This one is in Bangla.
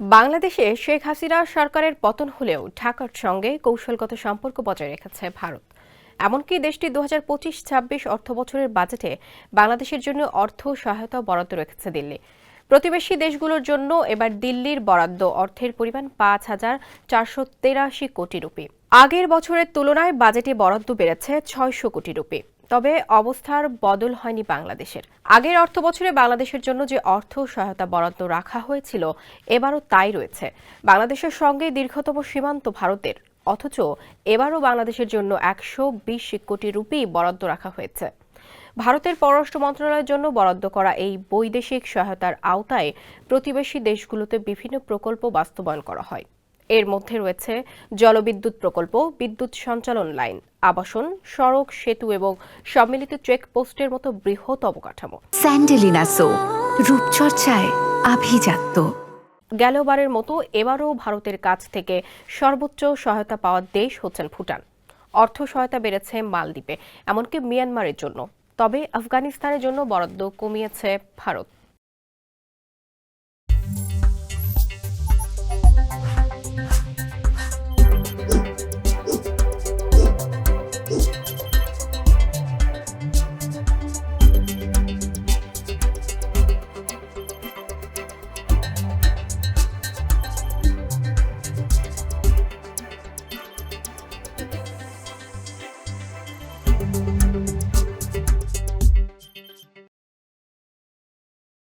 বাংলাদেশে শেখ হাসিনা সরকারের পতন হলেও ঢাকার সঙ্গে কৌশলগত সম্পর্ক বজায় রেখেছে ভারত। এমনকি দেশটি ২০২৫-২৬ অর্থবছরের বাজেটে বাংলাদেশের জন্য অর্থ সহায়তা বরাদ্দ রেখেছে দিল্লি। প্রতিবেশী দেশগুলোর জন্য এবার দিল্লির বরাদ্দ অর্থের পরিমাণ ৫,৪৮৩ কোটি রুপি। আগের বছরের তুলনায় বাজেটে বরাদ্দ বেড়েছে ৬০০ কোটি রুপি। তবে অবস্থার বদল হয়নি বাংলাদেশের। আগের অর্থবছরে বাংলাদেশের জন্য যে অর্থ সহায়তা বরাদ্দ রাখা হয়েছিল এবারও তাই রয়েছে। বাংলাদেশের সঙ্গে দীর্ঘতম সীমান্ত ভারতের, অথচ এবারও বাংলাদেশের জন্য ১২০ কোটি রুপি বরাদ্দ রাখা হয়েছে। ভারতের পররাষ্ট্র মন্ত্রণালয়ের জন্য বরাদ্দ করা এই বৈদেশিক সহায়তার আওতায় প্রতিবেশী দেশগুলোতে বিভিন্ন প্রকল্প বাস্তবায়ন করা হয়। এর মধ্যে রয়েছে জলবিদ্যুৎ প্রকল্প, বিদ্যুৎ সঞ্চালন লাইন, আবাসন, সড়ক, সেতু এবং সম্মিলিত চেকপোস্টের মতো বৃহৎ অবকাঠামো। স্যান্ডেলিনা সো, রূপচর্চায় আভিজাত্য। গেলবারের মতো এবারও ভারতের কাছ থেকে সর্বোচ্চ সহায়তা পাওয়া দেশ হচ্ছেন ভুটান। অর্থ সহায়তা বেড়েছে মালদ্বীপে, এমনকি মিয়ানমারের জন্য। তবে আফগানিস্তানের জন্য বরাদ্দ কমিয়েছে ভারত।